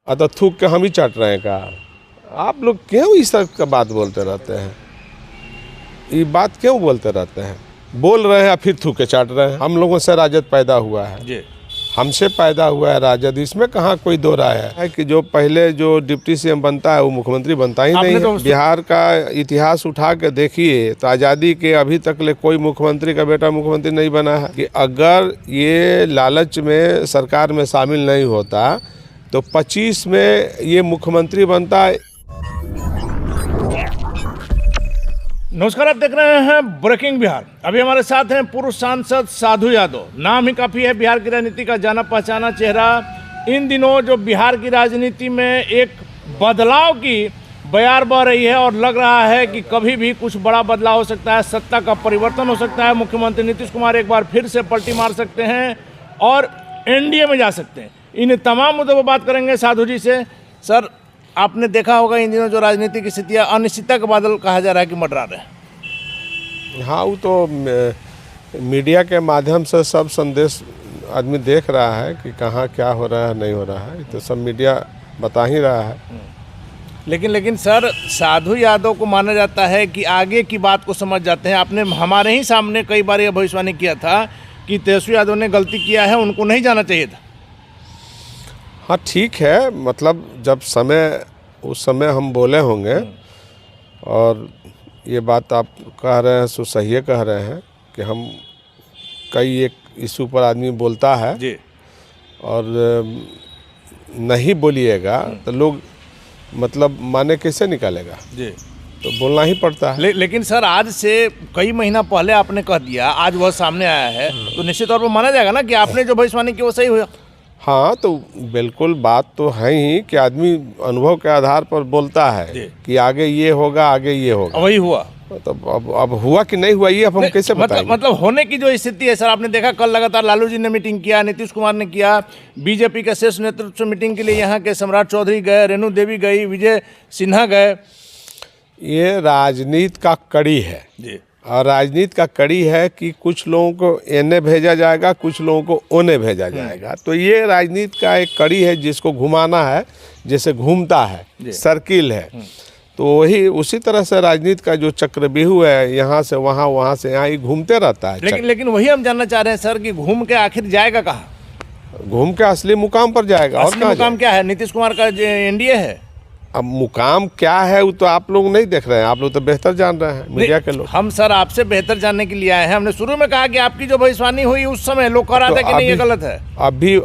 तो थूक के हम ही चाट रहे हैं का? आप लोग क्यों इस तरह का बात बोलते रहते हैं? ये बात क्यों बोलते रहते हैं? बोल रहे हैं फिर थूक के चाट रहे हैं। हम लोगों से राजद पैदा हुआ है जी, हमसे पैदा हुआ है राजद, इसमें कहाँ कोई दो राय है कि जो पहले जो डिप्टी सीएम बनता है वो मुख्यमंत्री बनता ही नहीं है। बिहार का इतिहास उठा के देखिए तो आज़ादी के अभी तक ले कोई मुख्यमंत्री का बेटा मुख्यमंत्री नहीं बना है। कि अगर ये लालच में सरकार में शामिल नहीं होता तो 25 में ये मुख्यमंत्री बनता है। नमस्कार, आप देख रहे हैं ब्रेकिंग बिहार। अभी हमारे साथ हैं पूर्व सांसद साधु यादव। नाम ही काफ़ी है, बिहार की राजनीति का जाना पहचाना चेहरा। इन दिनों जो बिहार की राजनीति में एक बदलाव की बयार बह रही है और लग रहा है कि कभी भी कुछ बड़ा बदलाव हो सकता है, सत्ता का परिवर्तन हो सकता है, मुख्यमंत्री नीतीश कुमार एक बार फिर से पलटी मार सकते हैं और एनडीए में जा सकते हैं। इन तमाम मुद्दों पर बात करेंगे साधु जी से। सर, आपने देखा होगा इन दिनों जो राजनीतिक स्थितियाँ अनिश्चितता के बादल कहा जा रहा है कि मंडरा रहे हैं। हाँ, वो तो मीडिया के माध्यम से सब संदेश आदमी देख रहा है कि कहाँ क्या हो रहा है नहीं हो रहा है, तो सब मीडिया बता ही रहा है। लेकिन सर, साधु यादव को माना जाता है कि आगे की बात को समझ जाते हैं। आपने हमारे ही सामने कई बार यह भविष्यवाणी किया था कि तेजस्वी यादव ने गलती किया है, उनको नहीं जाना चाहिए था। हाँ ठीक है, मतलब जब उस समय हम बोले होंगे और ये बात आप कह रहे हैं सो सही कह रहे हैं कि हम कई एक इशू पर आदमी बोलता है जी, और नहीं बोलिएगा तो लोग मतलब माने कैसे निकालेगा जी, तो बोलना ही पड़ता है। लेकिन सर, आज से कई महीना पहले आपने कह दिया, आज वह सामने आया है तो निश्चित तौर पर माना जाएगा ना कि आपने जो भविष्यवाणी की वो सही हुआ। हाँ, तो बिल्कुल बात तो है ही कि आदमी अनुभव के आधार पर बोलता है कि आगे ये होगा, आगे ये होगा। वही हुआ तो अब हुआ कि नहीं हुआ ये अब हम कैसे बताएंगे? मतलब होने की जो स्थिति है सर, आपने देखा कल लगातार लालू जी ने मीटिंग किया, नीतीश कुमार ने किया, बीजेपी के शीर्ष नेतृत्व मीटिंग के लिए यहाँ के सम्राट चौधरी गए, रेणु देवी गई, विजय सिन्हा गए। ये राजनीति का कड़ी है जी, और राजनीति का कड़ी है कि कुछ लोगों को एने भेजा जाएगा, कुछ लोगों को ओने भेजा जाएगा। तो ये राजनीति का एक कड़ी है जिसको घुमाना है, जैसे घूमता है, सर्किल है। तो वही उसी तरह से राजनीति का जो चक्रव्यूह है, यहाँ से वहाँ, वहाँ से यहाँ, ये घूमते रहता है। लेकिन वही हम जानना चाह रहे हैं सर कि घूम के आखिर जाएगा कहाँ? घूम के असली मुकाम पर जाएगा। असली मुकाम क्या है? नीतीश कुमार का एनडीए है। अब मुकाम क्या है वो तो आप लोग नहीं देख रहे हैं, आप लोग तो बेहतर जान रहे हैं, मीडिया के लोग। हम सर आपसे बेहतर जानने के लिए आए हैं। हमने शुरू में कहा कि आपकी जो भविष्यवाणी हुई उस समय लोग कह रहे थे कि नहीं ये गलत है।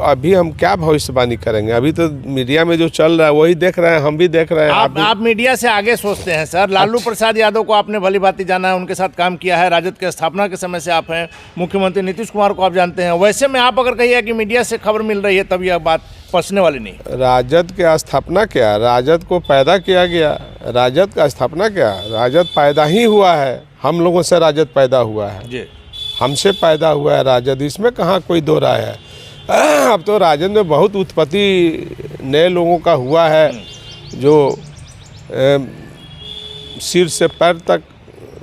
अभी हम क्या भविष्यवाणी करेंगे? अभी तो मीडिया में जो चल रहा है वही देख रहे हैं, हम भी देख रहे हैं। आप मीडिया से आगे सोचते हैं सर। लालू प्रसाद यादव को आपने भली भांति जाना है, उनके साथ काम किया है, राजद के स्थापना के समय से आप हैं। मुख्यमंत्री नीतीश कुमार को आप जानते हैं। वैसे में आप अगर कहिए कि मीडिया से खबर मिल रही है तब यह बात पसने वाली नहीं। राजद की स्थापना क्या? राजद को पैदा किया गया, राजद का स्थापना क्या? राजद पैदा ही हुआ है, हम लोगों से राजद पैदा हुआ है जी, हमसे पैदा हुआ है राजद, इसमें कहाँ कोई दो राय है। अब तो राजद में बहुत उत्पत्ति नए लोगों का हुआ है, जो सिर से पैर तक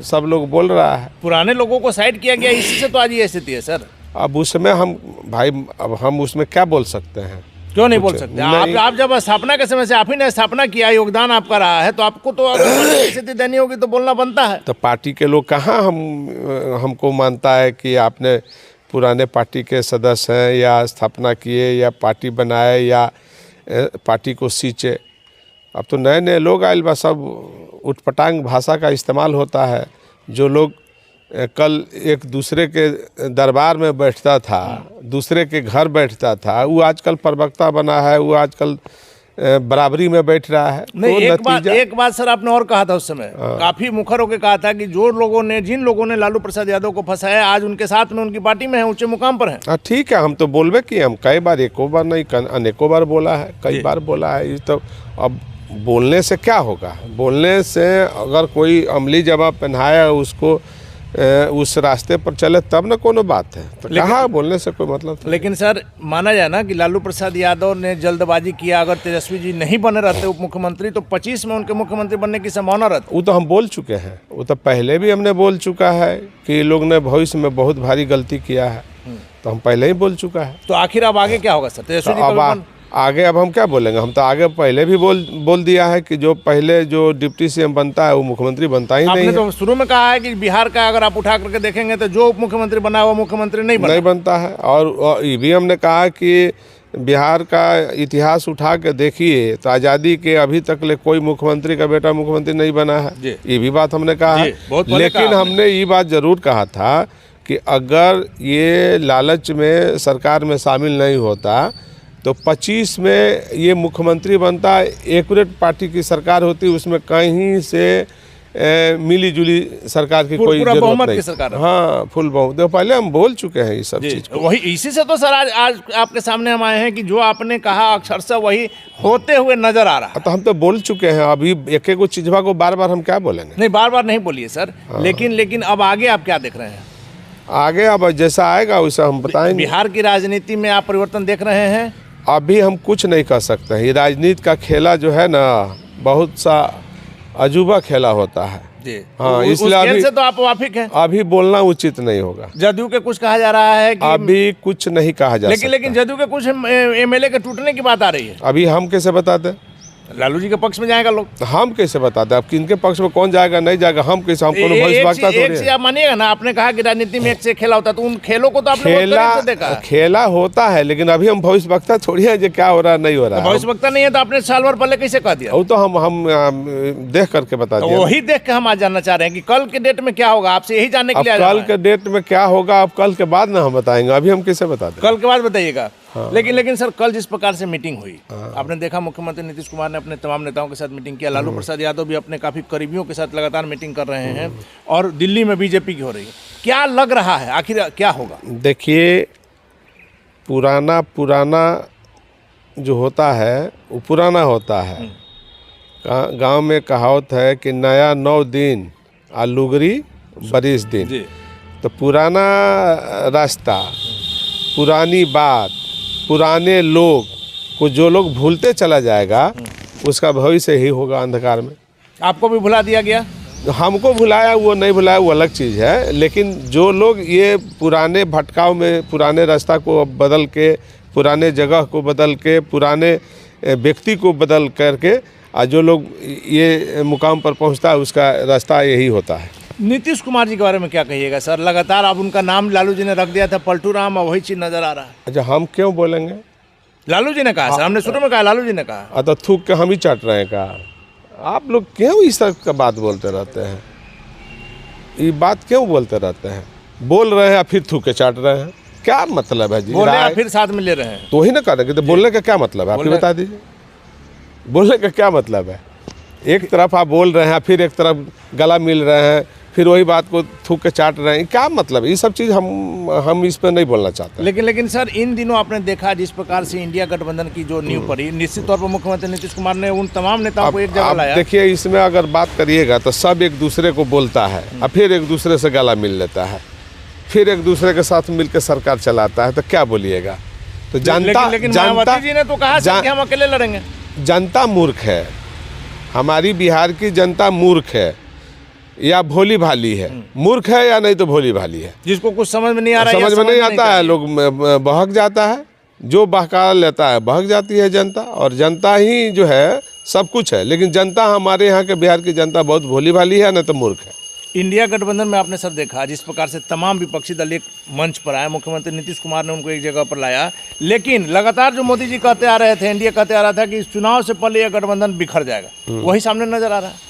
सब लोग बोल रहा है। पुराने लोगों को साइड किया गया, इसी से तो आज ये स्थिति है सर। अब उसमें अब हम उसमें क्या बोल सकते हैं? क्यों नहीं बोल सकते? आप जब स्थापना के समय से आप ही ने स्थापना किया, योगदान आपका रहा है, तो आपको तो अगर स्थिति देनी होगी तो बोलना बनता है। तो पार्टी के लोग कहाँ हमको मानता है कि आपने पुराने पार्टी के सदस्य हैं या स्थापना किए या पार्टी बनाए या पार्टी को सींचे। अब तो नए नए लोग आए बा, सब उटपटांग भाषा का इस्तेमाल होता है। जो लोग कल एक दूसरे के दरबार में बैठता था, दूसरे के घर बैठता था, वो आजकल प्रवक्ता बना है, वो आजकल बराबरी में बैठ रहा है। नहीं, तो एक बात सर आपने और कहा था उस समय, काफी मुखर होकर कहा था कि जिन लोगों ने लालू प्रसाद यादव को फंसाया, आज उनके साथ में उनकी पार्टी में है, ऊंचे मुकाम पर है। हाँ ठीक है, हम तो बोलबे कि हम कई बार, एको बार नहीं अनेकों बार बोला है, कई बार बोला है। ये तो अब बोलने से क्या होगा? बोलने से अगर कोई अमली जवाब पहनाया उसको उस रास्ते पर चले तब न कोनो बात है। तो कहाँ बोलने से कोई मतलब था। लेकिन सर, माना जाए ना कि लालू प्रसाद यादव ने जल्दबाजी किया। अगर तेजस्वी जी नहीं बने रहते उप मुख्यमंत्री तो 25 में उनके मुख्यमंत्री बनने की संभावना रहती। वो तो हम बोल चुके हैं, वो तो पहले भी हमने बोल चुका है कि लोग ने भविष्य में बहुत भारी गलती किया है, तो हम पहले ही बोल चुका है। तो आखिर अब आगे क्या होगा सर? तेजस्वी जी आगे अब हम क्या बोलेंगे? हम तो आगे पहले भी बोल दिया है कि जो पहले जो डिप्टी सीएम बनता है वो मुख्यमंत्री बनता ही नहीं आपने है। तो शुरू में कहा है कि बिहार का अगर आप उठा करके देखेंगे तो जो उप मुख्यमंत्री बना हुआ मुख्यमंत्री नहीं बनता है। और ये भी हमने कहा कि बिहार का इतिहास उठा के देखिए तो आज़ादी के अभी तक ले कोई मुख्यमंत्री का बेटा मुख्यमंत्री नहीं बना है। ये भी बात हमने कहा है। लेकिन हमने ये बात जरूर कहा था कि अगर ये लालच में सरकार में शामिल नहीं होता तो 25 में ये मुख्यमंत्री बनता, एक्यूरेट पार्टी की सरकार होती, उसमें कहीं से मिली जुली सरकार की कोई जरूरत नहीं। सरकार हाँ, फुल बहुमत। तो पहले हम बोल चुके हैं ये सब चीज को। वही इसी से तो सर आज आपके सामने हम आए हैं कि जो आपने कहा अक्षरशः वही होते हुए नजर आ रहा है। तो हम तो बोल चुके हैं, अभी एक एक चीजवा को बार बार हम क्या बोलेंगे? नहीं, बार बार नहीं बोलिए सर। लेकिन अब आगे आप क्या देख रहे हैं? आगे अब जैसा आएगा वैसा हम बताएंगे। बिहार की राजनीति में आप परिवर्तन देख रहे हैं? अभी हम कुछ नहीं कर सकते हैं। ये राजनीति का खेला जो है ना, बहुत सा अजूबा खेला होता है जी। हाँ, इसलिए अभी से तो आप वाफिक हैं। अभी बोलना उचित नहीं होगा। जदयू के कुछ कहा जा रहा है कि अभी कुछ नहीं कहा जा सकता। लेकिन जदयू के कुछ एमएलए के टूटने की बात आ रही है। अभी हम कैसे बताते? लालू जी के पक्ष में जाएगा लोग। हम कैसे बताते? अब किनके पक्ष में कौन जाएगा नहीं जाएगा हम कैसे? हम कोनो भविष्यवक्ता थोड़ी है। आप मानिएगा ना, आपने कहा कि राजनीति में एक से खेला होता, तो उन खेलों को तो आपने खेला होता है, लेकिन अभी हम भविष्यवक्ता थोड़ी है जो क्या हो रहा नहीं हो रहा है। भविष्यवक्ता नहीं है तो आपने साल भर पहले कैसे कह दिया? वो तो हम देख करके बता दिया। वही देख के हम आज जानना चाह रहे हैं कि कल के डेट में क्या होगा। आपसे यही जानने के लिए कल के डेट में क्या होगा अब कल के बाद ना हम बताएंगे, अभी हम कैसे बता दें? कल के बाद बताइएगा। लेकिन सर, कल जिस प्रकार से मीटिंग हुई, आपने देखा मुख्यमंत्री नीतीश कुमार ने अपने तमाम नेताओं के साथ मीटिंग किया। लालू प्रसाद यादव भी अपने काफी करीबियों के साथ लगातार मीटिंग कर रहे हैं और दिल्ली में बीजेपी की हो रही है। क्या लग रहा है आखिर क्या होगा? देखिए, पुराना जो होता है वो पुराना होता है। गांव में कहावत है कि नया 9 दिन और लुगरी 22 दिन। तो पुराना रास्ता, पुरानी बात, पुराने लोग को जो लोग भूलते चला जाएगा उसका भविष्य ही होगा अंधकार में। आपको भी भुला दिया गया? हमको भुलाया वो नहीं भुलाया वो अलग चीज़ है, लेकिन जो लोग ये पुराने भटकाव में पुराने रास्ता को बदल के, पुराने जगह को बदल के, पुराने व्यक्ति को बदल करके जो लोग ये मुकाम पर पहुंचता है उसका रास्ता यही होता है। नीतीश कुमार जी के बारे में क्या कहिएगा सर? लगातार अब उनका नाम लालू जी ने रख दिया था पलटू राम, और वही चीज नजर आ रहा है। अच्छा, हम क्यों बोलेंगे? लालू जी ने कहा सर, हमने शुरू में कहा लालू जी ने कहा। तो थूक के हम ही चाट रहे हैं का? आप लोग क्यों इस तरह का बात बोलते रहते हैं? ये बात क्यों बोलते रहते हैं? बोल रहे हैं फिर थूक के चाट रहे हैं, क्या मतलब है जी? बोल रहे हैं फिर साथ में ले रहे हैं, तो वही ना करेंगे। तो बोलने का क्या मतलब है आप बता दीजिए? बोलने का क्या मतलब है? एक तरफ आप बोल रहे हैं फिर एक तरफ गला मिल रहे हैं, फिर वही बात को थूक के चाट रहे हैं, क्या मतलब? ये सब चीज़ हम इस पर नहीं बोलना चाहते। लेकिन सर, इन दिनों आपने देखा जिस प्रकार से इंडिया गठबंधन की जो नींव पड़ी, निश्चित तौर पर मुख्यमंत्री नीतीश कुमार ने उन तमाम नेताओं को एक जगह लाया। देखिए, इसमें अगर बात करिएगा तो सब एक दूसरे को बोलता है और फिर एक दूसरे से गला मिल लेता है, फिर एक दूसरे के साथ मिलकर सरकार चलाता है, तो क्या बोलिएगा? तो लेकिन मायावती जी ने तो कहा कि हम अकेले लड़ेंगे। जनता मूर्ख है, हमारी बिहार की जनता मूर्ख है या भोली भाली है? मूर्ख है या नहीं तो भोली भाली है, जिसको कुछ समझ में नहीं आ रहा है, समझ में नहीं आता है, लोग बहक जाता है, जो बहका लेता है बहक जाती है जनता। और जनता ही जो है सब कुछ है, लेकिन जनता हमारे यहाँ के बिहार की जनता बहुत भोली भाली है, न तो मूर्ख है। इंडिया गठबंधन में आपने सर देखा जिस प्रकार से तमाम विपक्षी दल एक मंच पर आए, मुख्यमंत्री नीतीश कुमार ने उनको एक जगह पर लाया, लेकिन लगातार जो मोदी जी कहते आ रहे थे, एनडीए कहते आ रहा था कि इस चुनाव से पहले यह गठबंधन बिखर जाएगा, वही सामने नजर आ रहा है।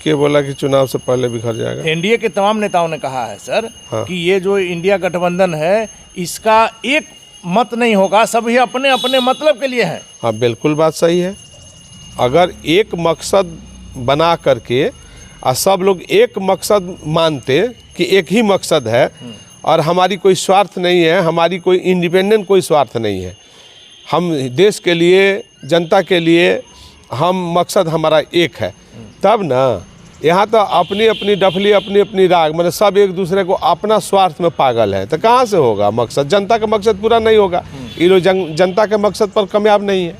क्या बोला कि चुनाव से पहले बिखर जाएगा? एनडीए के तमाम नेताओं ने कहा है सर कि ये जो इंडिया गठबंधन है इसका एक मत नहीं होगा, सभी अपने अपने मतलब के लिए है। हाँ, बिल्कुल बात सही है। अगर एक मकसद बना करके और सब लोग एक मकसद मानते कि एक ही मकसद है और हमारी कोई स्वार्थ नहीं है, हमारी कोई इंडिपेंडेंट कोई स्वार्थ नहीं है, हम देश के लिए, जनता के लिए, हम मकसद हमारा एक है, तब ना यहाँ तो अपनी अपनी डफली, अपनी अपनी राग, मतलब सब एक दूसरे को अपना स्वार्थ में पागल है, तो कहाँ से होगा मकसद? जनता का मकसद पूरा नहीं होगा। ये लोग जनता के मकसद पर कामयाब नहीं है।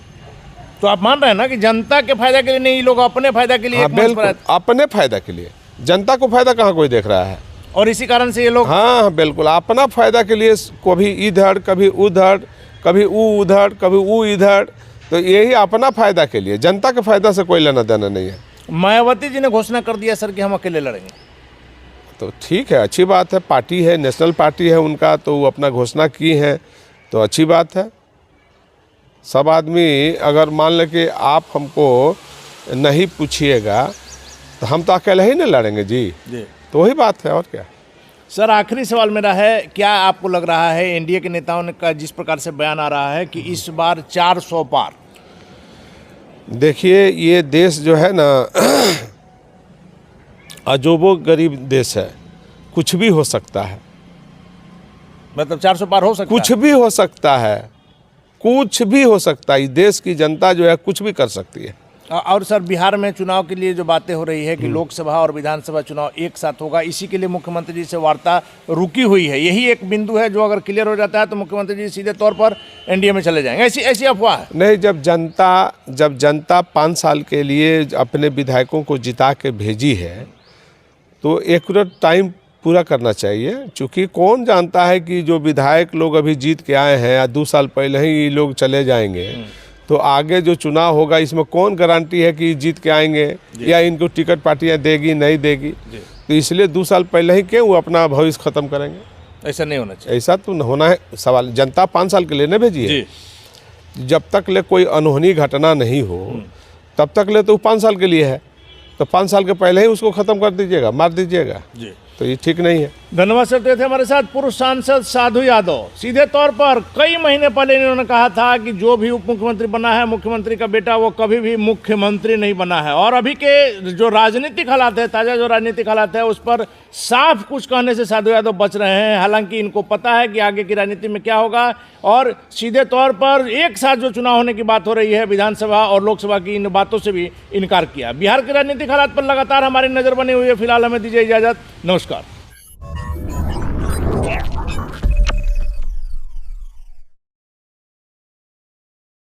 तो आप मान रहे हैं ना कि जनता के फायदा के लिए नहीं, लोग अपने फायदा के लिए। हाँ, बिल्कुल अपने फायदा के लिए। जनता को फायदा कहाँ कोई देख रहा है? और इसी कारण से ये लोग हाँ बिल्कुल अपना फायदा के लिए, कभी इधर कभी उधर, कभी वो उधर कभी वो इधर, तो यही अपना फायदा के लिए, जनता के फायदा से कोई लेना देना नहीं है। मायावती जी ने घोषणा कर दिया सर कि हम अकेले लड़ेंगे। तो ठीक है, अच्छी बात है, पार्टी है, नेशनल पार्टी है उनका, तो वो अपना घोषणा की है तो अच्छी बात है। सब आदमी अगर मान ले कि आप हमको नहीं पूछिएगा तो हम तो अकेले ही नहीं लड़ेंगे जी, तो वही बात है और क्या। सर आखिरी सवाल मेरा है, क्या आपको लग रहा है एनडीए के नेताओं का जिस प्रकार से बयान आ रहा है कि इस बार 400 पार? देखिए ये देश जो है ना अजोबो गरीब देश है, कुछ भी हो सकता है, मतलब 400 पार हो सकता कुछ भी हो सकता है, कुछ भी हो सकता है। देश की जनता जो है कुछ भी कर सकती है। और सर बिहार में चुनाव के लिए जो बातें हो रही है कि लोकसभा और विधानसभा चुनाव एक साथ होगा, इसी के लिए मुख्यमंत्री जी से वार्ता रुकी हुई है। यही एक बिंदु है जो अगर क्लियर हो जाता है तो मुख्यमंत्री जी सीधे तौर पर एनडीए में चले जाएंगे, ऐसी अफवाह है। नहीं, जब जनता 5 साल के लिए अपने विधायकों को जिता के भेजी है तो एक्यूरेट टाइम पूरा करना चाहिए। क्योंकि कौन जानता है कि जो विधायक लोग अभी जीत के आए हैं या 2 साल पहले ही ये लोग चले जाएंगे, तो आगे जो चुनाव होगा इसमें कौन गारंटी है कि जीत के आएंगे या इनको टिकट पार्टियां देगी नहीं देगी। तो इसलिए 2 साल पहले ही क्यों वो अपना भविष्य खत्म करेंगे? ऐसा नहीं होना चाहिए। ऐसा तो होना है सवाल। जनता 5 साल के लिए नहीं भेजी है, जब तक ले कोई अनहोनी घटना नहीं हो तब तक ले तो 5 साल के लिए है, तो 5 साल के पहले ही उसको खत्म कर दीजिएगा, मार दीजिएगा, तो ये ठीक नहीं है। धन्यवाद सर। थे हमारे साथ पूर्व सांसद साधु यादव। सीधे तौर पर कई महीने पहले इन्होंने कहा था कि जो भी उप मुख्यमंत्री बना है, मुख्यमंत्री का बेटा, वो कभी भी मुख्यमंत्री नहीं बना है। और अभी के जो राजनीतिक हालात है, ताज़ा जो राजनीतिक हालात है, उस पर साफ कुछ कहने से साधु यादव बच रहे हैं। हालांकि इनको पता है कि आगे की राजनीति में क्या होगा, और सीधे तौर पर एक साथ जो चुनाव होने की बात हो रही है, विधानसभा और लोकसभा की, इन बातों से भी इनकार किया। बिहार के राजनीतिक हालात पर लगातार हमारी नज़र बनी हुई है। फिलहाल हमें दीजिए इजाज़त, नमस्कार।